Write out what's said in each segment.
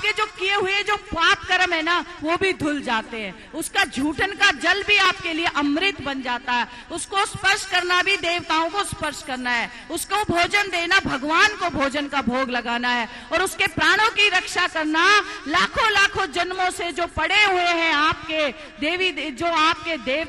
आपके जो किए हुए जो पाप कर्म है ना वो भी धुल जाते हैं। उसका झूठन का जल भी आपके लिए अमृत बन जाता है। उसको स्पर्श करना भी देवताओं को स्पर्श करना है, उसको भोजन देना भगवान को भोजन का भोग लगाना है, और उसके प्राणों की रक्षा करना लाखों लाखों जन्मों से जो पड़े हुए हैं आपके देवी, जो आपके देव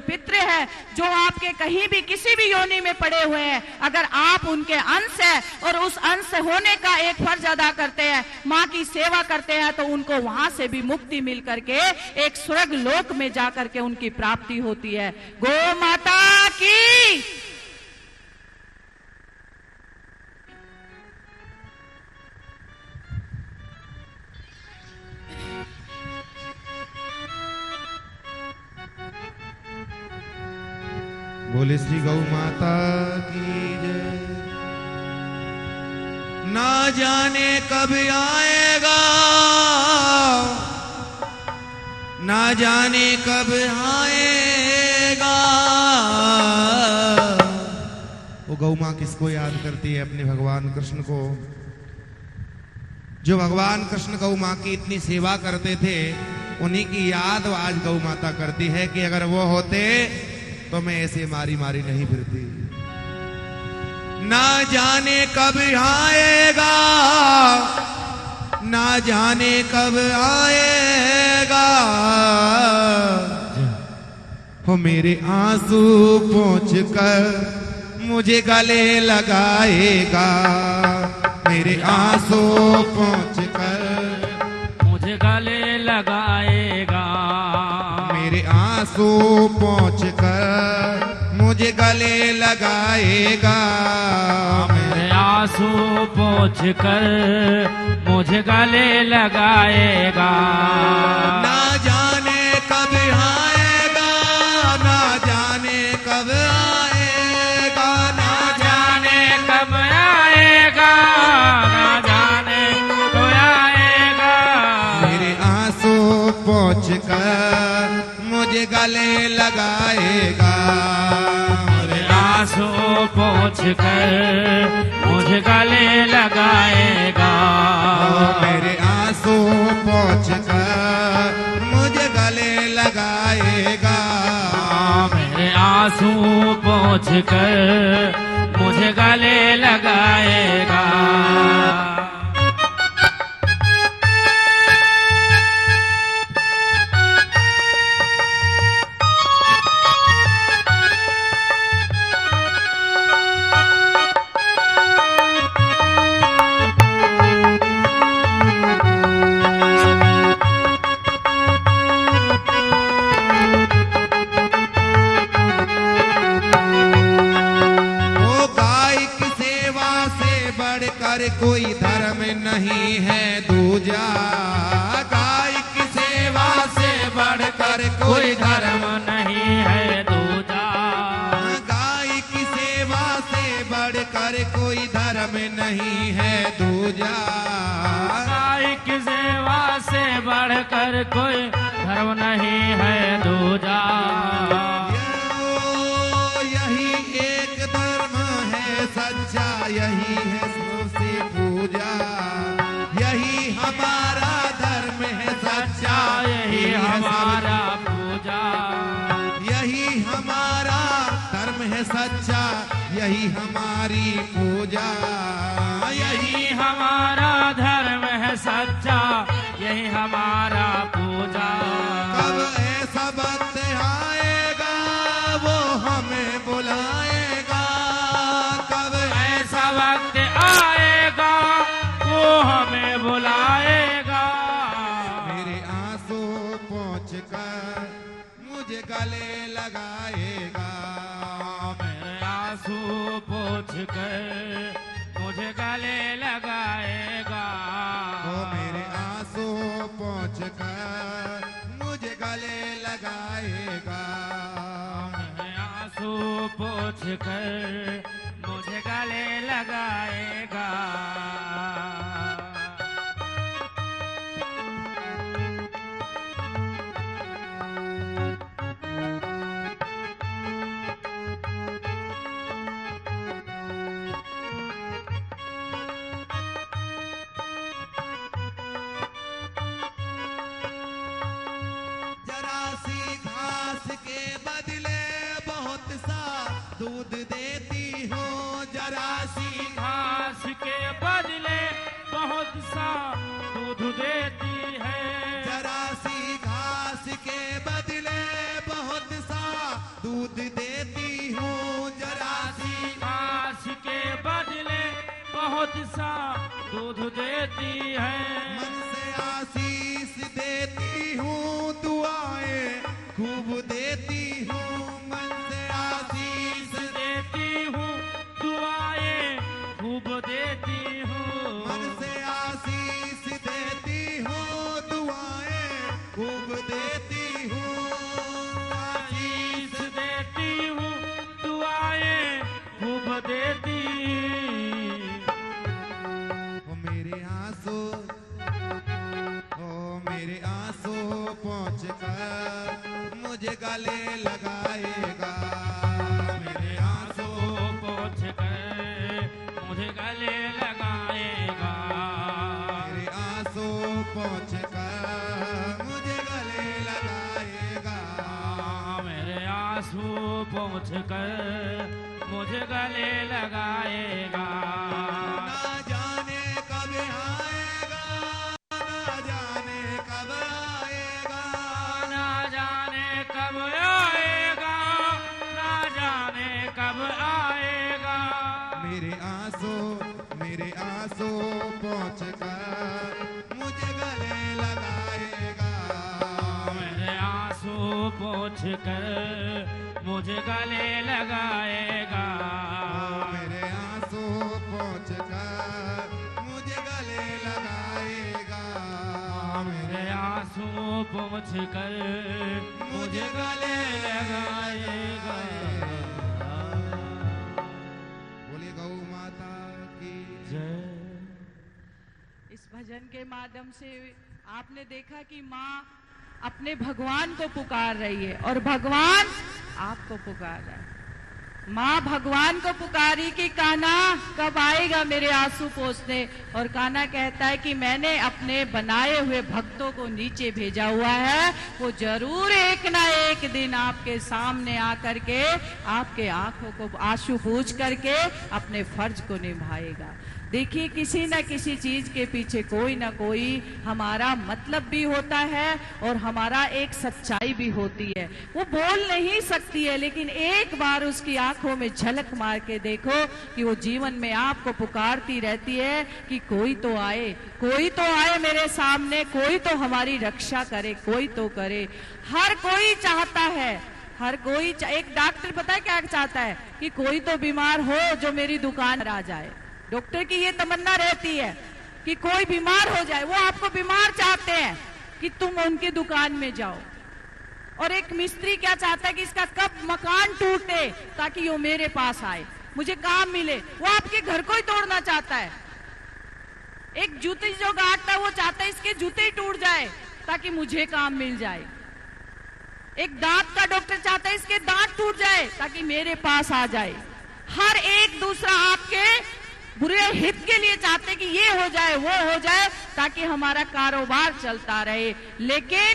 पितृ है, जो आपके कहीं भी किसी भी योनि में पड़े हुए हैं, अगर आप उनके अंश है और उस अंश होने का एक फर्ज अदा करते हैं, माँ की सेवा करते हैं, तो उनको वहां से भी मुक्ति मिल करके एक स्वर्ग लोक में जाकर के उनकी प्राप्ति होती है। गौ माता की बोले श्री गौ माता की जय। ना जाने कब आएगा, ना जाने कब आएगा। वो गौ माँ किसको याद करती है? अपने भगवान कृष्ण को। जो भगवान कृष्ण गौ माँ की इतनी सेवा करते थे, उन्हीं की याद आज गौ माता करती है कि अगर वो होते तो मैं ऐसे मारी मारी नहीं फिरती। ना जाने कब आएगा, ना जाने कब आएगा, हो मेरे आंसू पोंछ कर मुझे गले लगाएगा। मेरे आंसू पोंछ कर मुझे गले लगाएगा। मेरे आंसू पोंछ कर मुझे गले लगाएगा। मेरे आंसू पोंछ कर मुझे गले लगाएगा। ना जाने कब आएगा, ना जाने कब आएगा, ना जाने कब आएगा, ना जाने कब आएगा। मेरे आंसू पोंछ कर मुझे गले लगाएगा। मेरे आंसू पोंछ कर मुझे गले लगाएगा। मेरे आंसू पोंछ कर मुझे गले लगाएगा। मेरे आंसू पोंछ कर मुझे गले लगाएगा। कोई धर्म नहीं है दूजा। गाय की सेवा से बढ़कर कोई धर्म नहीं है दूजा। गाय की सेवा से बढ़कर कोई धर्म नहीं है दूजा। गाय की सेवा से बढ़कर कोई धर्म नहीं है दूजा। यही एक धर्म है सच्चा, यही है सबसे पूजा। यही हमारा धर्म है सच्चा, यही हमारा पूजा। यही हमारा धर्म है सच्चा, यही हमारी पूजा। यही हमारा धर्म है सच्चा, यही हमारा पूजा। कब ऐसा वक्त आएगा वो हमें बुलाएगा। कब ऐसा वक्त आएगा वो हमें बुलाएगा। मेरे आंसू पोंछ कर मुझे गले लगाएगा। मेरे आंसू पोंछ कर मुझे गले लगाएगा। मेरे आंसू पोंछ कर मुझे गले लगाएगा। मेरे आंसू पोंछ कर मुझे गले लगाएगा। दूध देती है। जरा सी घास के बदले बहुत सा दूध देती हूँ, जरा सी घास के बदले बहुत सा दूध देती है। मन से आशीष देती हूँ, दुआएं खूब देती हूँ, मन से आशीष देती हूँ, दुआएं खूब देती हूँ। मन से आशीष देती हूँ, दुआएं खूब देती हूँ, आशीष देती हूँ, दुआएं खूब देती। ओ मेरे आंसू, ओ मेरे आंसू पहुँच कर मुझे गले लगाएगा, मेरे आंसू पोंछ कर मुझे गले लगाएगा। मेरे आंसू पहुँच कर मुझे गले लगाएगा। मेरे आंसू पोंछ कर मुझे गले लगाएगा। ना जाने कब आएगा, ना जाने कब आएगा, ना जाने कब आएगा, ना जाने कब आएगा। मेरे आंसू पहुँच कर मुझे गले लगाएगा। मेरे आंसू पोंछ कर मुझे गले लगाएगा। मेरे आंसू पहुँच कर मुझे गले लगाएगा। मेरे आंसू पोंछ कर मुझे गले लगाएगा। बोलिए गौ माता की जय। इस भजन के माध्यम से आपने देखा कि माँ अपने भगवान को पुकार रही है और भगवान आपको पुकार रहा है। माँ भगवान को पुकारी कि कान्हा कब आएगा मेरे आंसू पोंछने, और कान्हा कहता है कि मैंने अपने बनाए हुए भक्तों को नीचे भेजा हुआ है, वो जरूर एक ना एक दिन आपके सामने आकर के आपके आंखों को आंसू पूछ करके अपने फर्ज को निभाएगा। देखिए, किसी न किसी चीज के पीछे कोई ना कोई हमारा मतलब भी होता है और हमारा एक सच्चाई भी होती है। वो बोल नहीं सकती है, लेकिन एक बार उसकी आंखों में झलक मार के देखो कि वो जीवन में आपको पुकारती रहती है कि कोई तो आए, कोई तो आए मेरे सामने, कोई तो हमारी रक्षा करे, कोई तो करे। हर कोई चाहता है, हर कोई एक डॉक्टर पता है क्या चाहता है कि कोई तो बीमार हो जो मेरी दुकान पर आ जाए। डॉक्टर की ये तमन्ना रहती है कि कोई बीमार हो जाए, वो आपको बीमार चाहते हैं कि तुम उनकी दुकान में जाओ। और एक मिस्त्री क्या चाहता है कि इसका कब मकान टूटे ताकि वो मेरे पास आए, मुझे काम मिले। वो आपके घर को ही तोड़ना चाहता है। एक जूते जो गाड़ता है वो चाहता है इसके जूते ही टूट जाए ताकि मुझे काम मिल जाए। एक दांत का डॉक्टर चाहता है इसके दांत टूट जाए ताकि मेरे पास आ जाए। हर एक दूसरा आपके बुरे हित के लिए चाहते कि ये हो जाए, वो हो जाए, ताकि हमारा कारोबार चलता रहे। लेकिन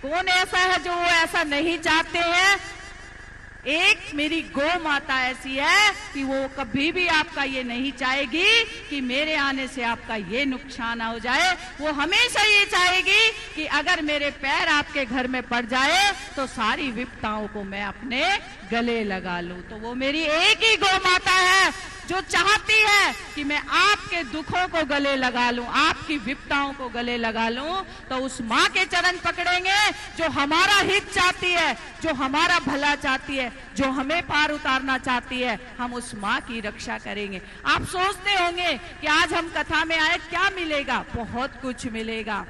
कौन ऐसा है जो वो ऐसा नहीं चाहते हैं? एक मेरी गौ माता ऐसी है कि वो कभी भी आपका ये नहीं चाहेगी कि मेरे आने से आपका ये नुकसान हो जाए। वो हमेशा ये चाहेगी कि अगर मेरे पैर आपके घर में पड़ जाए तो सारी विपदाओं को मैं अपने गले लगा लूं। तो वो मेरी एक ही गौ माता है जो चाहती है कि मैं आपके दुखों को गले लगा लूं, आपकी विपदाओं को गले लगा लूं। तो उस माँ के चरण पकड़ेंगे जो हमारा हित चाहती है, जो हमारा भला चाहती है, जो हमें पार उतारना चाहती है। हम उस माँ की रक्षा करेंगे। आप सोचते होंगे कि आज हम कथा में आए, क्या मिलेगा? बहुत कुछ मिलेगा।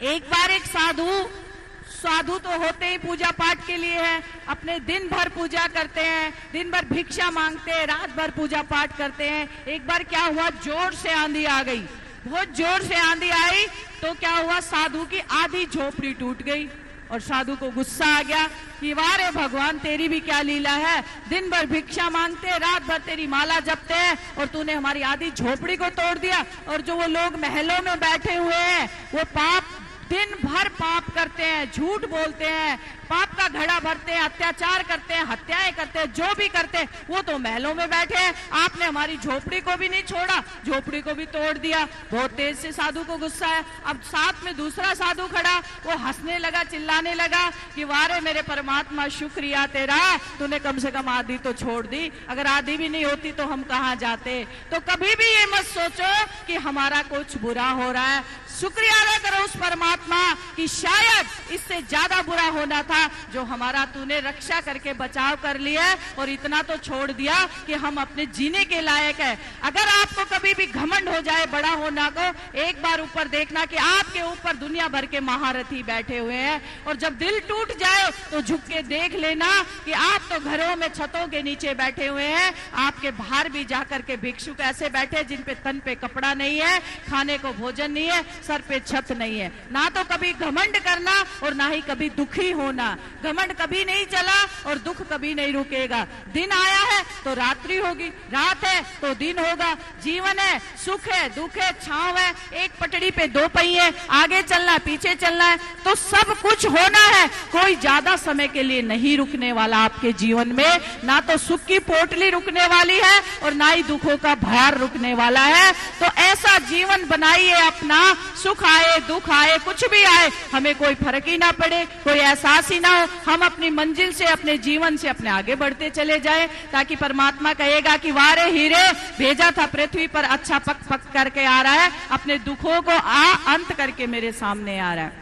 एक बार एक साधु तो होते ही पूजा पाठ के लिए है, अपने दिन भर पूजा करते हैं, दिन भर भिक्षा मांगते हैं, रात भर पूजा पाठ करते हैं। एक बार क्या हुआ, जोर से आंधी आ गई, बहुत जोर से आंधी आई तो क्या हुआ, साधु की आधी झोपड़ी टूट गई। और साधु को गुस्सा आ गया कि वाह रे भगवान, तेरी भी क्या लीला है, दिन भर भिक्षा मांगते हैं, रात भर तेरी माला जपते हैं और तूने हमारी आधी झोपड़ी को तोड़ दिया। और जो वो लोग महलों में बैठे हुए हैं वो पाप दिन भर पाप करते हैं, झूठ बोलते हैं, पाप का घड़ा भरते हैं, अत्याचार करते हैं, हत्याएं करते हैं, जो भी करते हैं वो तो महलों में बैठे हैं। आपने हमारी झोपड़ी को भी नहीं छोड़ा, झोपड़ी को भी तोड़ दिया। बहुत तेज से साधु को गुस्सा है। अब साथ में दूसरा साधु खड़ा, वो हंसने लगा, चिल्लाने लगा कि वारे मेरे परमात्मा, शुक्रिया तेरा, तूने कम से कम आधी तो छोड़ दी, अगर आधी भी नहीं होती तो हम कहां जाते। तो कभी भी ये मत सोचो कि हमारा कुछ बुरा हो रहा है। शुक्रिया अदा करो उस परमात्मा कि शायद इससे ज्यादा बुरा होना था, जो हमारा तूने रक्षा करके बचाव कर लिया और इतना तो छोड़ दिया कि हम अपने जीने के लायक है। अगर आपको कभी भी घमंड हो जाए बड़ा होना को, एक बार ऊपर देखना कि आपके ऊपर दुनिया भर के महारथी बैठे हुए हैं, और जब दिल टूट जाए तो झुक के देख लेना कि आप तो घरों में छतों के नीचे बैठे हुए हैं, आपके बाहर भी जाकर के भिक्षुक ऐसे बैठे जिन पे तन पे कपड़ा नहीं है, खाने को भोजन नहीं है, सर पे छत नहीं है। ना तो कभी घमंड करना और ना ही कभी दुखी होना। घमंड कभी नहीं चला और दुख कभी नहीं रुकेगा। दिन आया है तो रात्रि होगी, रात है तो दिन होगा। जीवन है, सुख है, दुख है, छांव है, एक पटड़ी पे दो पहिए, आगे चलना पीछे चलना है, तो सब कुछ होना है। कोई ज्यादा समय के लिए नहीं रुकने वाला आपके जीवन में। ना तो सुख की पोटली रुकने वाली है और ना ही दुखों का भार रुकने वाला है। तो ऐसा जीवन बनाइए अपना, सुख आए दुख आए कुछ भी आए, हमें कोई फर्क ही ना पड़े, कोई एहसास ही ना हो। हम अपनी मंजिल से, अपने जीवन से अपने आगे बढ़ते चले जाएं, ताकि परमात्मा कहेगा कि वारे हीरे, भेजा था पृथ्वी पर, अच्छा पक पक करके आ रहा है, अपने दुखों को अंत करके मेरे सामने आ रहा है।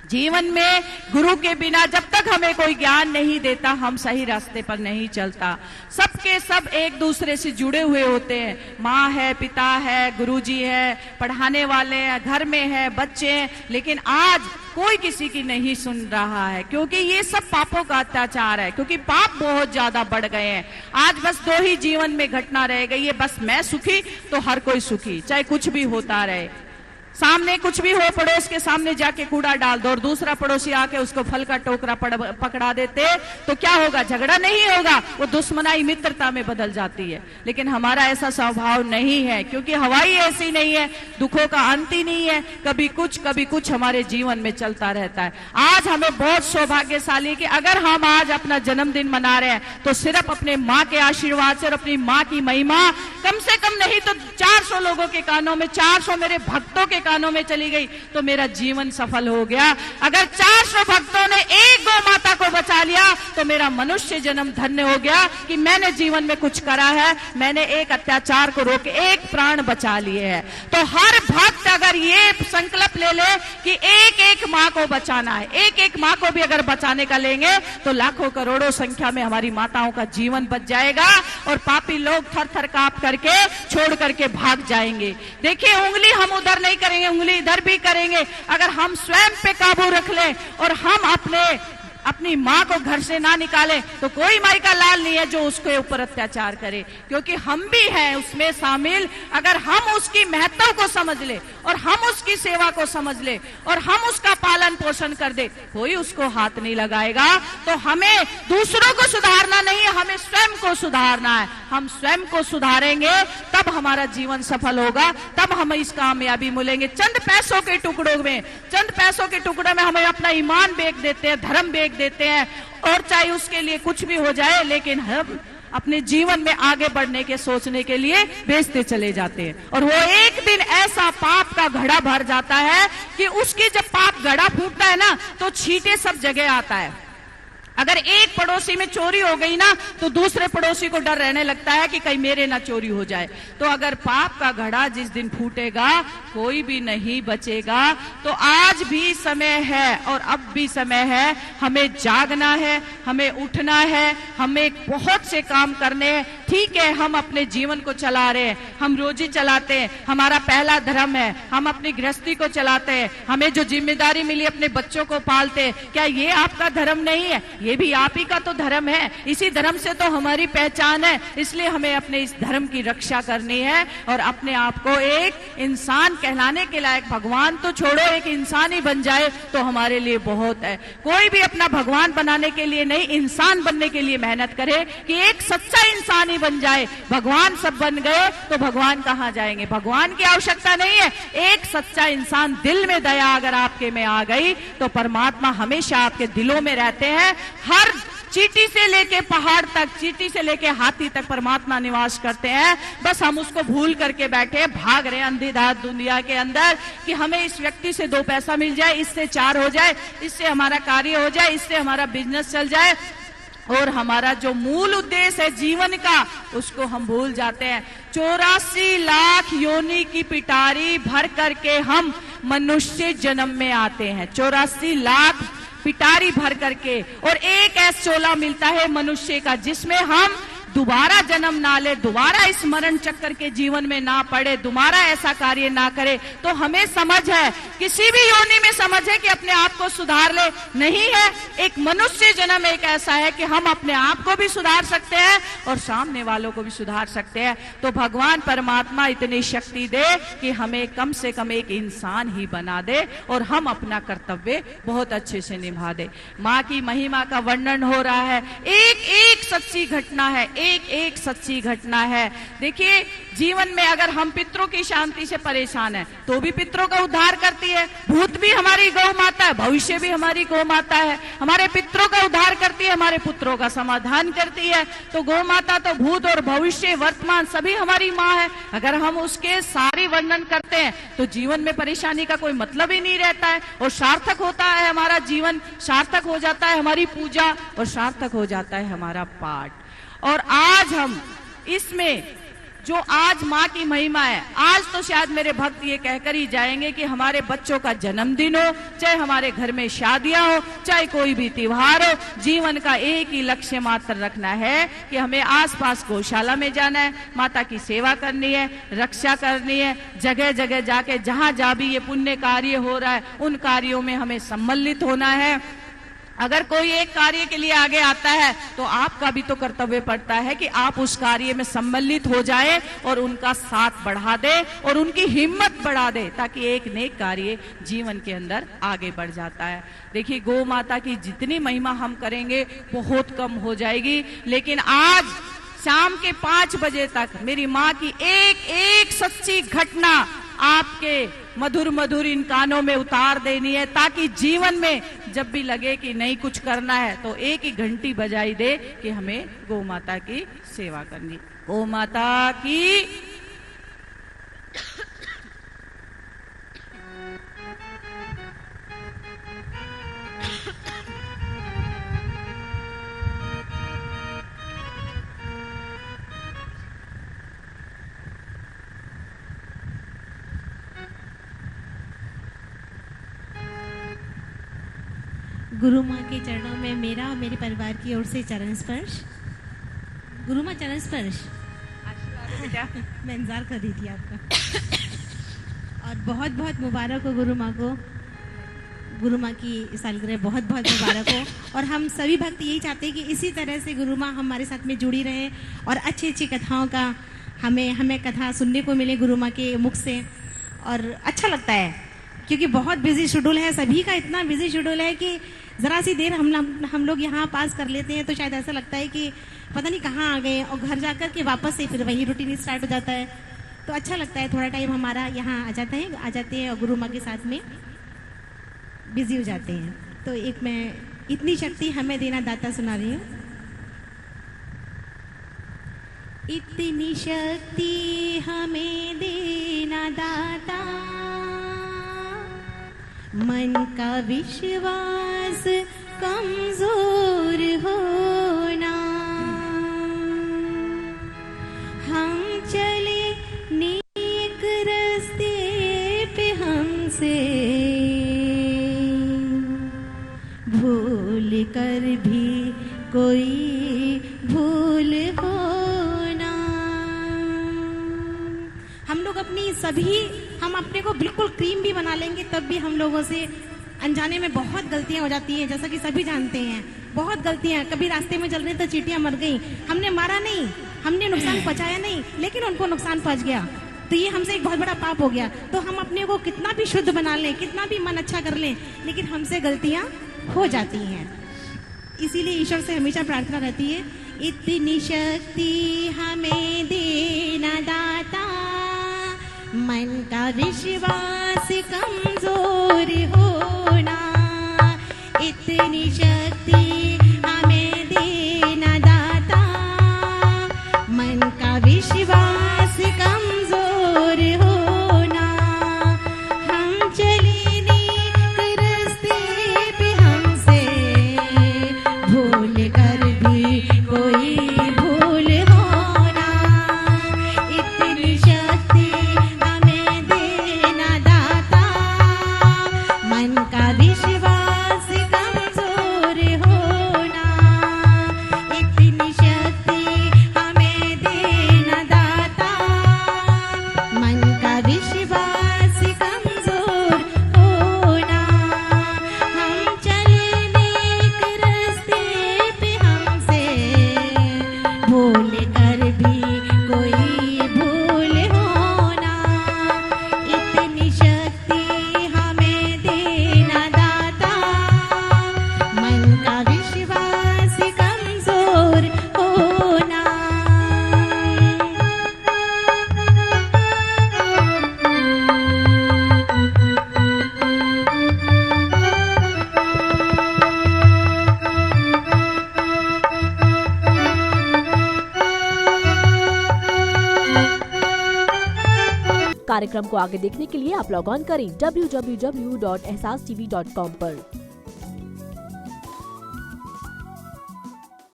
जीवन में गुरु के बिना जब तक हमें कोई ज्ञान नहीं देता, हम सही रास्ते पर नहीं चलता। सबके सब एक दूसरे से जुड़े हुए होते हैं। माँ है, पिता है, गुरुजी है, पढ़ाने वाले हैं, घर में है, बच्चे हैं, लेकिन आज कोई किसी की नहीं सुन रहा है, क्योंकि ये सब पापों का अत्याचार है, क्योंकि पाप बहुत ज्यादा बढ़ गए हैं। आज बस दो ही जीवन में घटना रह गई है, बस मैं सुखी तो हर कोई सुखी, चाहे कुछ भी होता रहे। सामने कुछ भी हो, पड़ोस के सामने जाके कूड़ा डाल दो और दूसरा पड़ोसी आके उसको फल का टोकरा पकड़ा देते तो क्या होगा? झगड़ा नहीं होगा, वो दुश्मनाई मित्रता में बदल जाती है। लेकिन हमारा ऐसा स्वभाव नहीं है, क्योंकि हवाई ऐसी नहीं है, दुखों का अंत ही नहीं है, कभी कुछ हमारे जीवन में चलता रहता है। आज हमें बहुत सौभाग्यशाली कि अगर हम आज अपना जन्मदिन मना रहे हैं तो सिर्फ अपने माँ के आशीर्वाद से और अपनी माँ की महिमा कम से कम नहीं तो 400 लोगों के कानों में, 400 मेरे भक्तों के कानों में चली गई तो मेरा जीवन सफल हो गया। अगर 400 भक्तों ने एक गौ माता को बचा लिया तो मेरा मनुष्य जन्म धन्य हो गया कि मैंने जीवन में कुछ करा है, मैंने एक अत्याचार को रोके एक प्राण बचा लिए हैं। तो हर भक्त अगर ये संकल्प ले ले कि एक एक माँ को बचाना है, एक एक माँ को भी अगर बचाने का लेंगे तो लाखों करोड़ों संख्या में हमारी माताओं का जीवन बच जाएगा और पापी लोग थर थर कांप करके छोड़ करके भाग जाएंगे। देखिए, उंगली हम उधर नहीं करेंगे, उंगली इधर भी करेंगे। अगर हम स्वयं पे काबू रख लें और हम अपनी माँ को घर से ना निकालें तो कोई माई का लाल नहीं है जो उसके ऊपर अत्याचार करे, क्योंकि हम भी हैं उसमें शामिल। अगर हम उसकी महत्व को समझ ले और हम उसकी सेवा को समझ ले और हम उसका पालन पोषण कर दे, कोई उसको हाथ नहीं लगाएगा। तो हमें दूसरों को सुधारना नहीं है, हमें स्वयं को सुधारना है। हम स्वयं को सुधारेंगे तब हमारा जीवन सफल होगा, तब हमें इस कामयाबी मिलेंगे। चंद पैसों के टुकड़ों में हमें अपना ईमान बेच देते हैं, धर्म बेच देते हैं, और चाहे उसके लिए कुछ भी हो जाए, लेकिन हम अपने जीवन में आगे बढ़ने के सोचने के लिए बेचते चले जाते हैं। और वो एक दिन ऐसा पाप का घड़ा भर जाता है कि उसकी जब पाप घड़ा फूटता है ना तो छींटे सब जगह आता है। अगर एक पड़ोसी में चोरी हो गई ना तो दूसरे पड़ोसी को डर रहने लगता है कि कहीं मेरे ना चोरी हो जाए। तो अगर पाप का घड़ा जिस दिन फूटेगा कोई भी नहीं बचेगा। तो आज भी समय है और अब भी समय है, हमें जागना है, हमें उठना है, हमें बहुत से काम करने हैं। ठीक है, हम अपने जीवन को चला रहे हैं, हम रोजी चलाते हैं, हमारा पहला धर्म है, हम अपनी गृहस्थी को चलाते हैं, हमें जो जिम्मेदारी मिली अपने बच्चों को पालते हैं, क्या ये आपका धर्म नहीं है? ये भी आप ही का तो धर्म है। इसी धर्म से तो हमारी पहचान है, इसलिए हमें अपने इस धर्म की रक्षा करनी है और अपने आप को एक इंसान कहलाने के लायक, भगवान तो छोड़ो, एक इंसान ही बन जाए तो हमारे लिए बहुत है। कोई भी अपना भगवान बनाने के लिए नहीं, इंसान बनने के लिए मेहनत करे कि एक सच्चा इंसान ही रानी बन जाए, भगवान सब बन गए तो भगवान कहाँ जाएंगे? भगवान की आवश्यकता नहीं है। एक सच्चा इंसान, दिल में दया अगर आपके में आ गई तो परमात्मा हमेशा आपके दिलों में रहते हैं। हर चींटी से लेके पहाड़ तक, चींटी से लेके हाथी तक परमात्मा निवास करते हैं। बस हम उसको भूल करके बैठे, भाग रहे अंधेधार दुनिया के अंदर कि हमें इस व्यक्ति से 2 पैसा मिल जाए, इससे 4 हो जाए, इससे हमारा कार्य हो जाए, इससे हमारा बिजनेस चल जाए, और हमारा जो मूल उद्देश्य है जीवन का उसको हम भूल जाते हैं। 84 लाख योनि की पिटारी भर करके हम मनुष्य जन्म में आते हैं। 84 लाख पिटारी भर करके, और एक ऐसा चोला मिलता है मनुष्य का जिसमें हम दोबारा जन्म ना ले, दोबारा इस मरण चक्कर के जीवन में ना पड़े, दोबारा ऐसा कार्य ना करे। तो हमें समझ है, किसी भी योनि में समझ है कि अपने आप को सुधार ले, नहीं है। एक मनुष्य जन्म एक ऐसा है कि हम अपने आप को भी सुधार सकते हैं और सामने वालों को भी सुधार सकते हैं। तो भगवान परमात्मा इतनी शक्ति दे कि हमें कम से कम एक इंसान ही बना दे और हम अपना कर्तव्य बहुत अच्छे से निभा दे। माँ की महिमा का वर्णन हो रहा है, एक एक सच्ची घटना है, एक एक सच्ची घटना है। देखिए, जीवन में अगर हम पितरों की शांति से परेशान हैं तो भी पितरों का उद्धार करती है। भूत भी हमारी गौ माता है, भविष्य भी हमारी गौ माता है, हमारे पितरों का उद्धार करती है, हमारे पुत्रों का समाधान करती है। तो गौ माता तो भूत और भविष्य वर्तमान सभी हमारी माँ है। अगर हम उसके सारे वर्णन करते हैं तो जीवन में परेशानी का कोई मतलब ही नहीं रहता है, और सार्थक होता है हमारा जीवन, सार्थक हो जाता है हमारी पूजा, और सार्थक हो जाता है हमारा पाठ। और आज हम इसमें जो आज माँ की महिमा है, आज तो शायद मेरे भक्त ये कहकर ही जाएंगे कि हमारे बच्चों का जन्मदिन हो, चाहे हमारे घर में शादियां हो, चाहे कोई भी त्योहार हो, जीवन का एक ही लक्ष्य मात्र रखना है कि हमें आसपास गौशाला में जाना है, माता की सेवा करनी है, रक्षा करनी है, जगह जगह जाके जहां जहां भी ये पुण्य कार्य हो रहा है उन कार्यों में हमें सम्मिलित होना है। अगर कोई एक कार्य के लिए आगे आता है तो आपका भी तो कर्तव्य पड़ता है कि आप उस कार्य में सम्मिलित हो जाएं और उनका साथ बढ़ा दे और उनकी हिम्मत बढ़ा दे, ताकि एक नेक कार्य जीवन के अंदर आगे बढ़ जाता है। देखिए, गौ माता की जितनी महिमा हम करेंगे बहुत कम हो जाएगी, लेकिन आज शाम के 5 बजे तक मेरी माँ की एक एक सच्ची घटना आपके मधुर मधुर इन कानों में उतार देनी है, ताकि जीवन में जब भी लगे कि नहीं कुछ करना है तो एक ही घंटी बजाई दे कि हमें गौ माता की सेवा करनी। गौ माता की गुरु माँ के चरणों में मेरा और मेरे परिवार की ओर से चरण स्पर्श। गुरु माँ, चरण स्पर्श। मैं इंतजार कर रही थी आपका। और बहुत बहुत मुबारक हो गुरु माँ को, गुरु माँ की सालगिरह बहुत बहुत मुबारक हो। और हम सभी भक्त यही चाहते हैं कि इसी तरह से गुरु माँ हमारे साथ में जुड़ी रहे और अच्छी अच्छी कथाओं का हमें कथा सुनने को मिले गुरु माँ के मुख से। और अच्छा लगता है क्योंकि बहुत बिजी शेड्यूल है, सभी का इतना बिजी शेड्यूल है कि ज़रा सी देर हम लोग यहाँ पास कर लेते हैं तो शायद ऐसा लगता है कि पता नहीं कहाँ आ गए, और घर जाकर के वापस से फिर वही रूटीन स्टार्ट हो जाता है। तो अच्छा लगता है, थोड़ा टाइम हमारा यहाँ आ जाते हैं और गुरु माँ के साथ में बिजी हो जाते हैं। तो एक मैं इतनी शक्ति हमें देना दाता सुना रही हूँ। इतनी शक्ति हमें देना दाता, मन का विश्वास कमजोर होना, हम चले नेक रास्ते पे हमसे भूल कर भी कोई भूल होना। हम लोग हम अपने को बिल्कुल क्रीम भी बना लेंगे तब भी हम लोगों से अनजाने में बहुत गलतियां हो जाती हैं, जैसा कि सभी जानते हैं। बहुत गलतियां, कभी रास्ते में चल रहे तो चींटियां मर गई, हमने मारा नहीं, हमने नुकसान पहुंचाया नहीं, लेकिन उनको नुकसान पहुंच गया, तो ये हमसे एक बहुत बड़ा पाप हो गया। तो हम अपने को कितना भी शुद्ध बना लें, कितना भी मन अच्छा कर लें, लेकिन हमसे गलतियां हो जाती हैं। इसीलिए ईश्वर से हमेशा प्रार्थना रहती है इतनी शक्ति हमें देना दाता, मन का विश्वास कमजोर होना, इतनी शक्ति हमें देना दाता, मन का विश्वास कमजोर होना, हम चले नेक रास्ते पे हमसे भूल कर भी कोई भूल होना, इतनी शक्ति हमें देना दाता, मन का विश्वास कमजोर होना, इतनी शक्ति हमें देना दाता, मन का विश्वास कमजोर होना, हम चले नेक रास्ते पे हमसे भूल कर भी कोई भूल होना, इतनी शक्ति हमें देना दाता, मन का विश्वास कमजोर होना। कार्यक्रम को आगे देखने के लिए आप लॉग ऑन करें www.ehsastv.com पर।